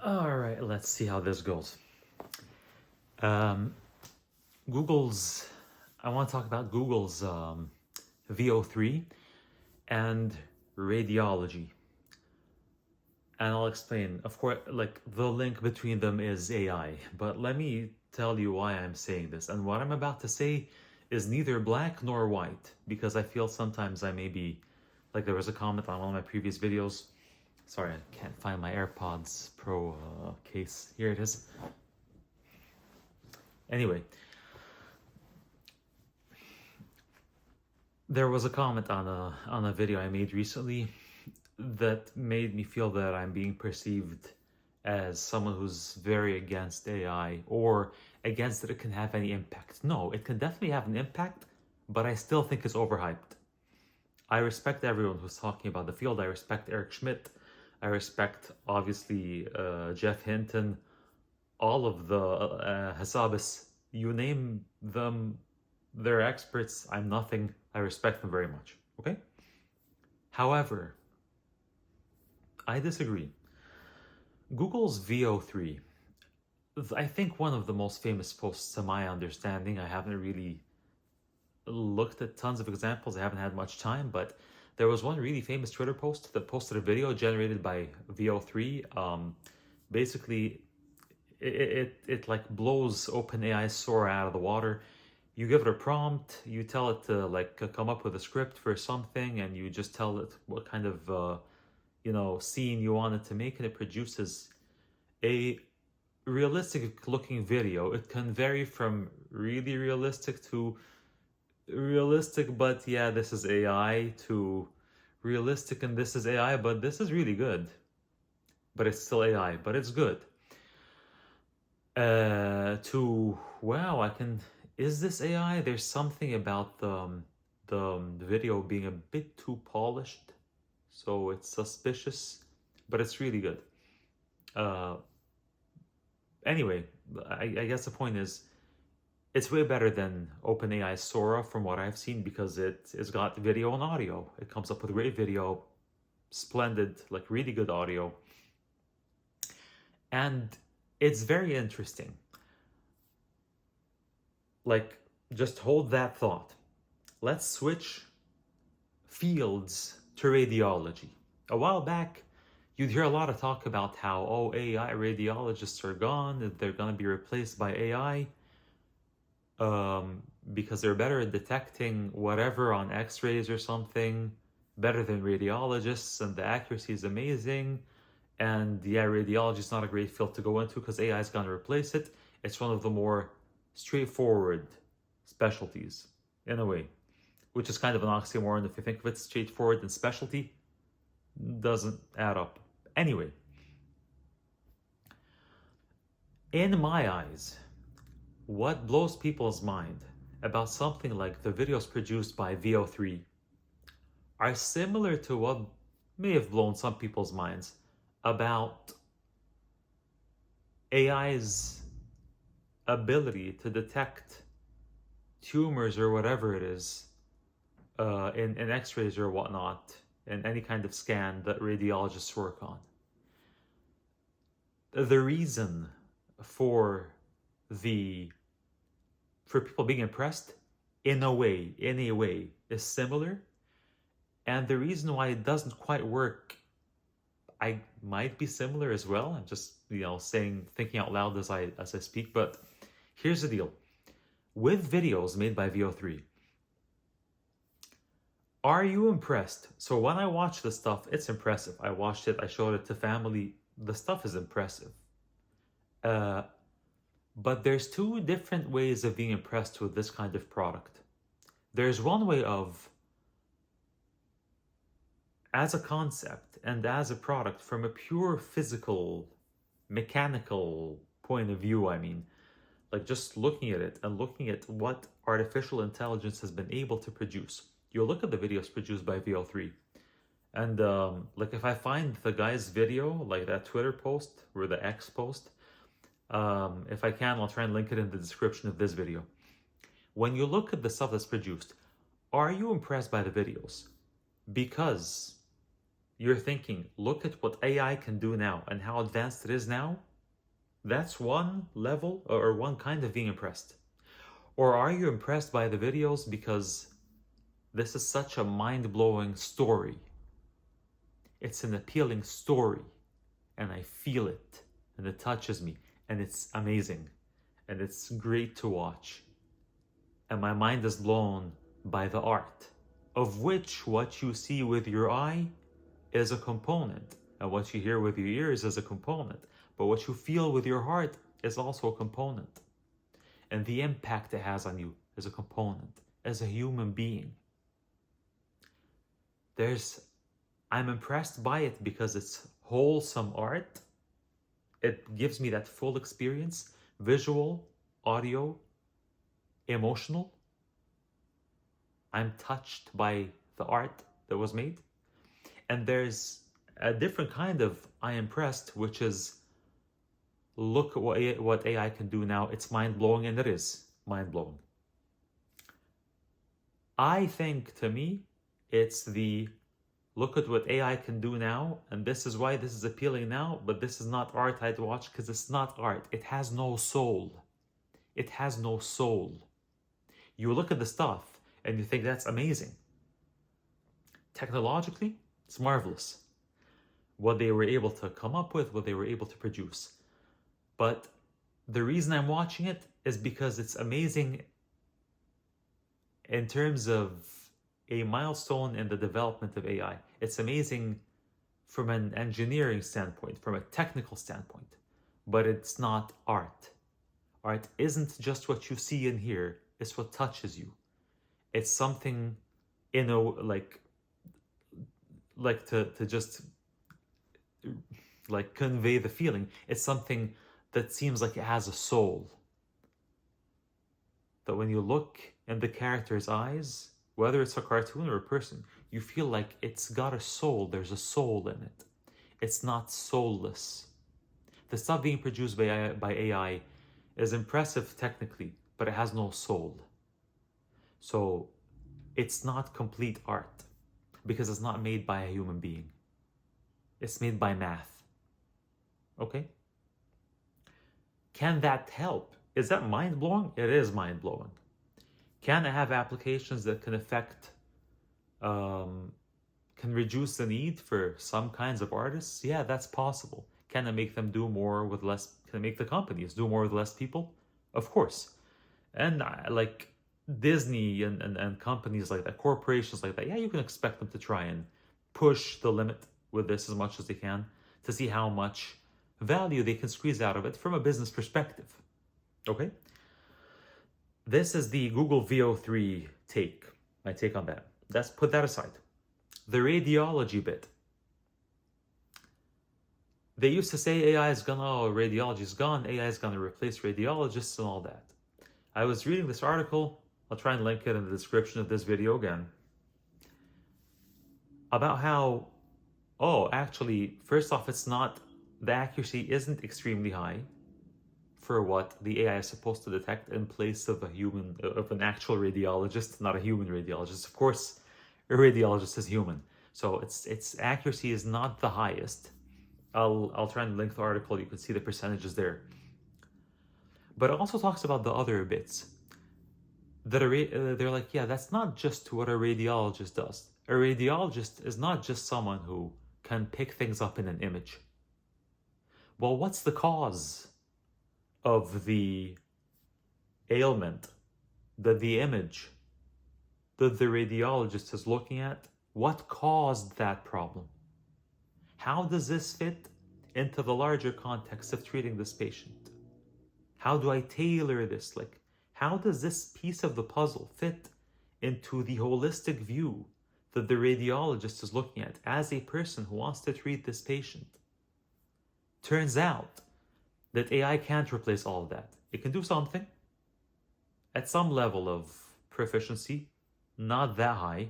All right, let's see how this goes. Um, Google's, I want to talk about Google's VO3 and radiology. And I'll explain. Of course, like the link between them is AI, but let me tell you why I'm saying this. And what I'm about to say is neither black nor white, because I feel sometimes I may be, like there was a comment on one of my previous videos. Sorry, I can't find my AirPods Pro case. Here it is. Anyway, there was a comment on a video I made recently that made me feel that I'm being perceived as someone who's very against AI or against that it can have any impact. No, it can definitely have an impact, but I still think it's overhyped. I respect everyone who's talking about the field. I respect Eric Schmidt. I respect, obviously, Jeff Hinton, all of the Hassabis. You name them, they're experts. I'm nothing. I respect them very much. Okay? However, I disagree. Google's VO3, I think one of the most famous posts to my understanding. I haven't really looked at tons of examples. I haven't had much time, but there was one really famous Twitter post that posted a video generated by VO3. Basically, it like blows OpenAI Sora out of the water. You give it a prompt, you tell it to like come up with a script for something, and you just tell it what kind of scene you want it to make, and it produces a realistic looking video. It can vary from really realistic to realistic, but yeah, this is AI, to realistic and this is AI, but this is really good. But it's still AI, but it's good. To wow, is this AI? There's something about the video being a bit too polished, so it's suspicious, but it's really good. Anyway, I guess the point is it's way better than OpenAI Sora from what I've seen, because it's got video and audio. It comes up with great video, splendid, like really good audio. And it's very interesting. Like, just hold that thought. Let's switch fields to radiology. A while back, you'd hear a lot of talk about how, AI radiologists are gone, that they're going to be replaced by AI. Because they're better at detecting whatever on x-rays or something, better than radiologists, and the accuracy is amazing. And yeah, radiology is not a great field to go into because AI is going to replace it. It's one of the more straightforward specialties, in a way, which is kind of an oxymoron if you think of it. Straightforward and specialty doesn't add up. Anyway, in my eyes, what blows people's mind about something like the videos produced by VO3 are similar to what may have blown some people's minds about AI's ability to detect tumors or whatever it is in x-rays or whatnot, in any kind of scan that radiologists work on. The reason for people being impressed in a way is similar, and the reason why it doesn't quite work I might be similar as well. I'm just thinking out loud as I speak. But here's the deal: with videos made by VO3, are you impressed? So when I watch the stuff, it's impressive. I watched it, I showed it to family. The stuff is impressive. But there's two different ways of being impressed with this kind of product. There's one way of, as a concept and as a product, from a pure physical, mechanical point of view, like just looking at it and looking at what artificial intelligence has been able to produce. You look at the videos produced by VO3, and like if I find the guy's video, like that Twitter post or the X post, if I can, I'll try and link it in the description of this video. When you look at the stuff that's produced, are you impressed by the videos? Because you're thinking, look at what AI can do now and how advanced it is now, that's one level or one kind of being impressed. Or are you impressed by the videos because this is such a mind-blowing story? It's an appealing story, and I feel it, and it touches me, and it's amazing, and it's great to watch. And my mind is blown by the art, of which what you see with your eye is a component, and what you hear with your ears is a component, but what you feel with your heart is also a component. And the impact it has on you is a component, as a human being. I'm impressed by it because it's wholesome art. It gives me that full experience, visual, audio, emotional. I'm touched by the art that was made. And there's a different kind of I'm impressed, which is look at what AI can do now. It's mind-blowing, and it is mind-blowing. I think, to me, it's the look at what AI can do now, and this is why this is appealing now, but this is not art I'd watch, because it's not art. It has no soul. It has no soul. You look at the stuff and you think that's amazing. Technologically, it's marvelous. What they were able to come up with, what they were able to produce. But the reason I'm watching it is because it's amazing in terms of a milestone in the development of AI. It's amazing from an engineering standpoint, from a technical standpoint, but it's not art. Art isn't just what you see and hear, it's what touches you. It's something, like to just like convey the feeling. It's something that seems like it has a soul. That when you look in the character's eyes, whether it's a cartoon or a person, you feel like it's got a soul. There's a soul in it. It's not soulless. The stuff being produced by AI is impressive technically, but it has no soul. So it's not complete art because it's not made by a human being. It's made by math. Okay? Can that help? Is that mind-blowing? It is mind-blowing. Can it have applications that can affect, can reduce the need for some kinds of artists? Yeah, that's possible. Can it make them do more with less? Can it make the companies do more with less people? Of course. And like Disney and companies like that, corporations like that, yeah, you can expect them to try and push the limit with this as much as they can to see how much value they can squeeze out of it from a business perspective. Okay? This is the Google VO3 take, my take on that. Let's put that aside. The radiology bit. They used to say AI is gonna, radiology is gone, AI is gonna replace radiologists and all that. I was reading this article, I'll try and link it in the description of this video again, about how, actually, first off, the accuracy isn't extremely high for what the AI is supposed to detect in place of an actual radiologist, not a human radiologist. Of course, a radiologist is human, so its accuracy is not the highest. I'll try and link the article. You can see the percentages there. But it also talks about the other bits that they're like, yeah, that's not just what a radiologist does. A radiologist is not just someone who can pick things up in an image. Well, what's the cause of the ailment that the image that the radiologist is looking at? What caused that problem? How does this fit into the larger context of treating this patient? How do I tailor this? Like, how does this piece of the puzzle fit into the holistic view that the radiologist is looking at as a person who wants to treat this patient? Turns out that AI can't replace all of that. It can do something at some level of proficiency, not that high.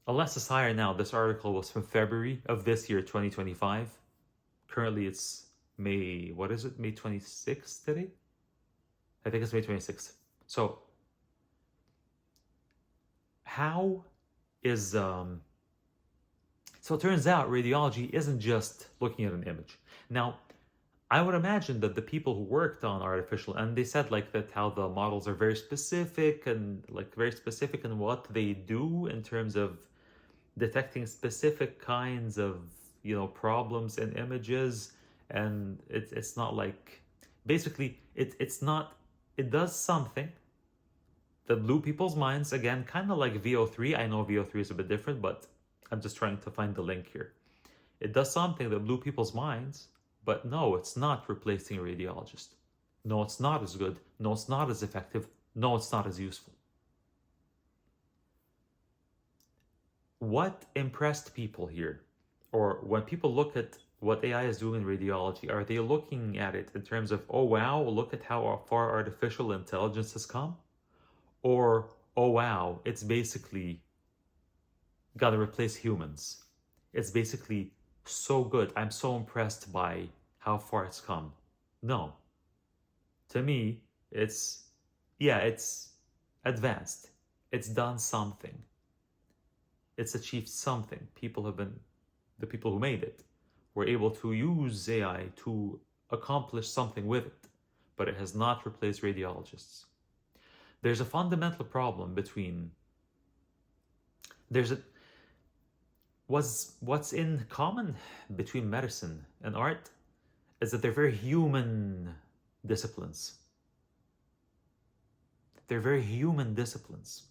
Unless it's higher now. This article was from February of this year, 2025. Currently it's May 26th today? I think it's May 26th. So how is, it's So it turns out radiology isn't just looking at an image. Now, I would imagine that the people who worked on artificial, and they said like that how the models are very specific and like very specific in what they do in terms of detecting specific kinds of problems in images, and it's not like basically it's not it does something that blew people's minds again, kind of like VO3. I know VO3 is a bit different, but I'm just trying to find the link here. It does something that blew people's minds, but no, it's not replacing a radiologist. No, it's not as good. No, it's not as effective. No, it's not as useful. What impressed people here, or when people look at what AI is doing in radiology, are they looking at it in terms of, oh wow, look at how far artificial intelligence has come? Or, oh wow, it's basically got to replace humans. It's basically so good. I'm so impressed by how far it's come. No. To me, it's advanced. It's done something. It's achieved something. The people who made it were able to use AI to accomplish something with it, but it has not replaced radiologists. There's a fundamental problem between what's in common between medicine and art is that they're very human disciplines. They're very human disciplines.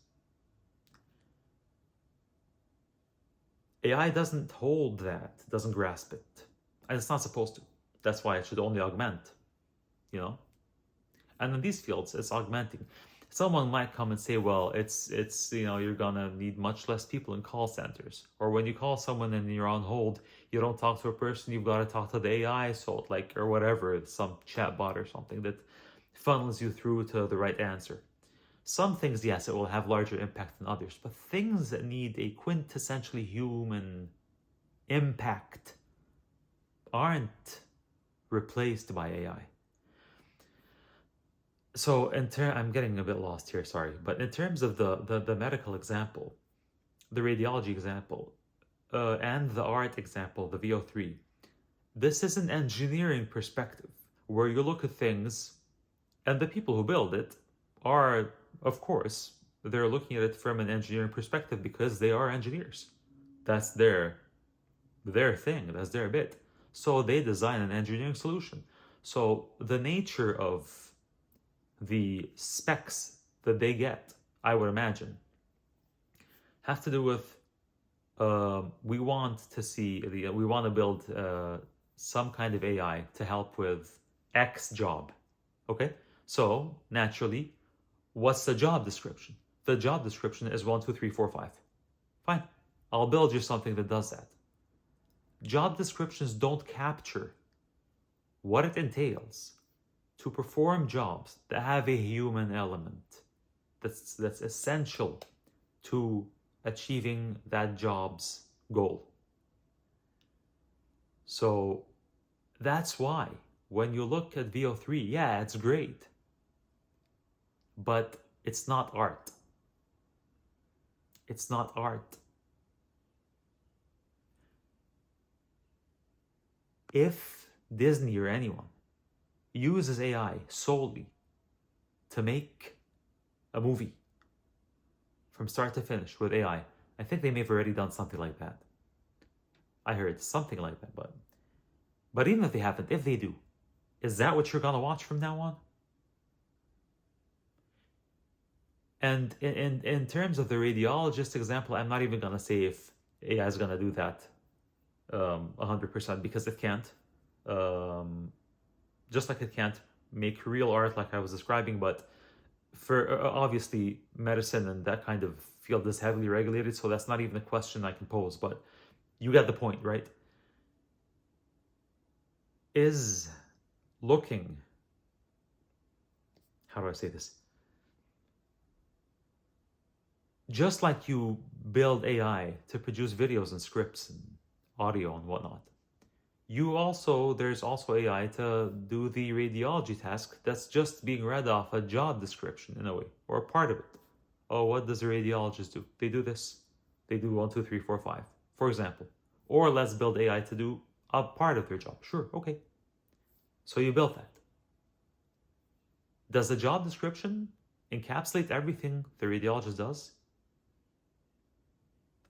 AI doesn't hold that, doesn't grasp it. And it's not supposed to. That's why it should only augment, And in these fields, it's augmenting. Someone might come and say, well, it's you're gonna need much less people in call centers. Or when you call someone and you're on hold, you don't talk to a person, you've got to talk to the AI, or whatever, some chatbot or something that funnels you through to the right answer. Some things, yes, it will have larger impact than others, but things that need a quintessentially human impact aren't replaced by AI. So I'm getting a bit lost here, sorry, but in terms of the medical example, the radiology example, and the art example, the VO3, this is an engineering perspective where you look at things, and the people who build it are, of course, they're looking at it from an engineering perspective because they are engineers. That's their thing, that's their bit. So they design an engineering solution. So the nature of the specs that they get, I would imagine, have to do with we want to build some kind of AI to help with X job. Okay, so naturally, what's the job description? The job description is 1, 2, 3, 4, 5. Fine, I'll build you something that does that. Job descriptions don't capture what it entails to perform jobs that have a human element that's essential to achieving that job's goal. So that's why when you look at VO3, yeah, it's great, but it's not art. It's not art. If Disney or anyone uses AI solely to make a movie from start to finish with AI, I think they may have already done something like that. I heard something like that, but even if they haven't, if they do, is that what you're gonna watch from now on? And in terms of the radiologist example, I'm not even gonna say if AI is gonna do that 100%, because it can't. Just like it can't make real art like I was describing, but for obviously medicine and that kind of field is heavily regulated, so that's not even a question I can pose, but you get the point, right? Is looking, how do I say this? Just like you build AI to produce videos and scripts and audio and whatnot, there's also AI to do the radiology task that's just being read off a job description in a way, or a part of it. Oh, what does a radiologist do? They do this. They do 1, 2, 3, 4, 5, for example. Or let's build AI to do a part of their job. Sure, okay. So you built that. Does the job description encapsulate everything the radiologist does?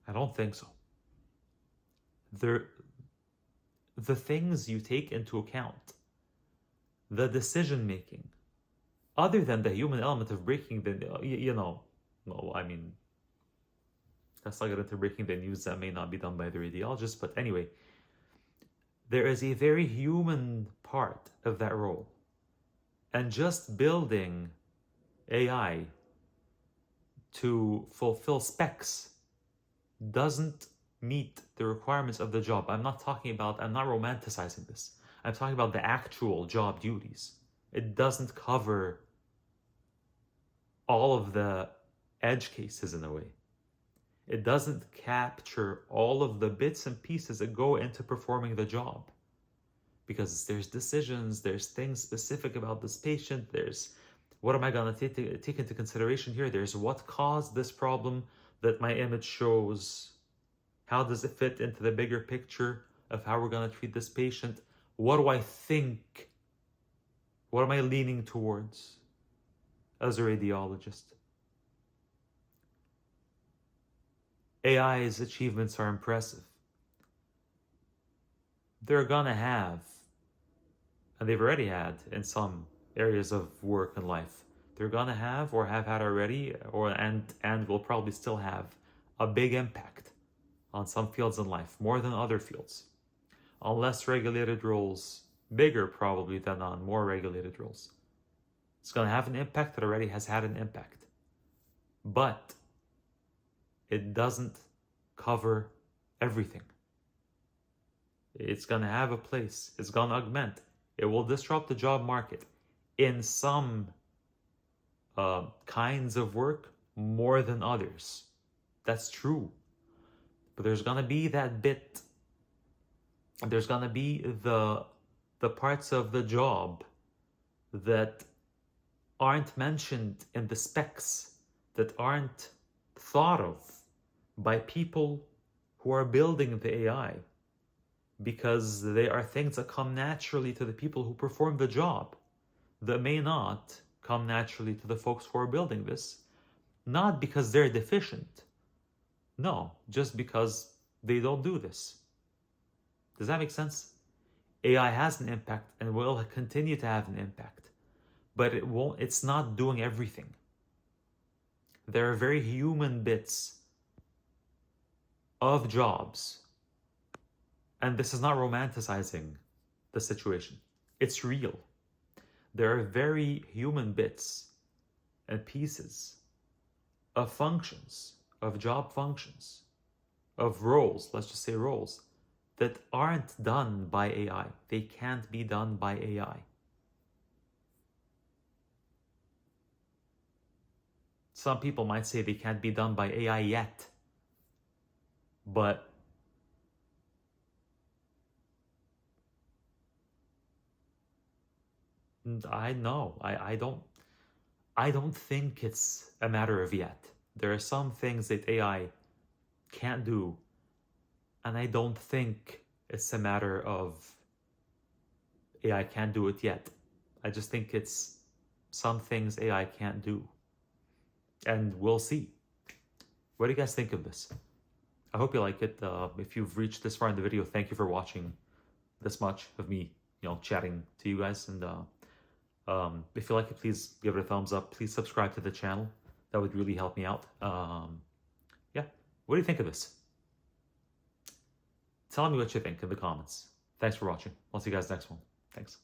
I don't think so. The things you take into account, the decision making, other than the human element of breaking the, no, I mean, let's not get into breaking the news that may not be done by the radiologist, but anyway, there is a very human part of that role. And just building AI to fulfill specs doesn't meet the requirements of the job. I'm not romanticizing this. I'm talking about the actual job duties. It doesn't cover all of the edge cases in a way. It doesn't capture all of the bits and pieces that go into performing the job. Because there's decisions, there's things specific about this patient, there's what am I going to take into consideration here, there's what caused this problem that my image shows, how does it fit into the bigger picture of how we're going to treat this patient, what do I think, what am I leaning towards as a radiologist. AI's achievements are impressive. They're gonna have, and they've already had in some areas of work and life, they're gonna have or have had already and will probably still have a big impact on some fields in life, more than other fields. On less regulated roles, bigger probably than on more regulated roles. It's gonna have an impact that already has had an impact. But it doesn't cover everything. It's going to have a place. It's going to augment. It will disrupt the job market in some kinds of work more than others. That's true. But there's going to be that bit. There's going to be the parts of the job that aren't mentioned in the specs, that aren't thought of by people who are building the AI, because they are things that come naturally to the people who perform the job that may not come naturally to the folks who are building this, not because they're deficient, no, just because they don't do this. Does that make sense? AI has an impact and will continue to have an impact, but it's not doing everything. There are very human bits of jobs. And this is not romanticizing the situation. It's real. There are very human bits and pieces of functions, of job functions, of roles, let's just say roles, that aren't done by AI. They can't be done by AI. Some people might say they can't be done by AI yet, but I know. I don't think it's a matter of yet. There are some things that AI can't do, and I don't think it's a matter of AI can't do it yet. I just think it's some things AI can't do. And we'll see. What do you guys think of this? I hope you like it. If you've reached this far in the video, thank you for watching this much of me, chatting to you guys. And if you like it, please give it a thumbs up. Please subscribe to the channel. That would really help me out. Yeah, what do you think of this? Tell me what you think in the comments. Thanks for watching. I'll see you guys next one. Thanks.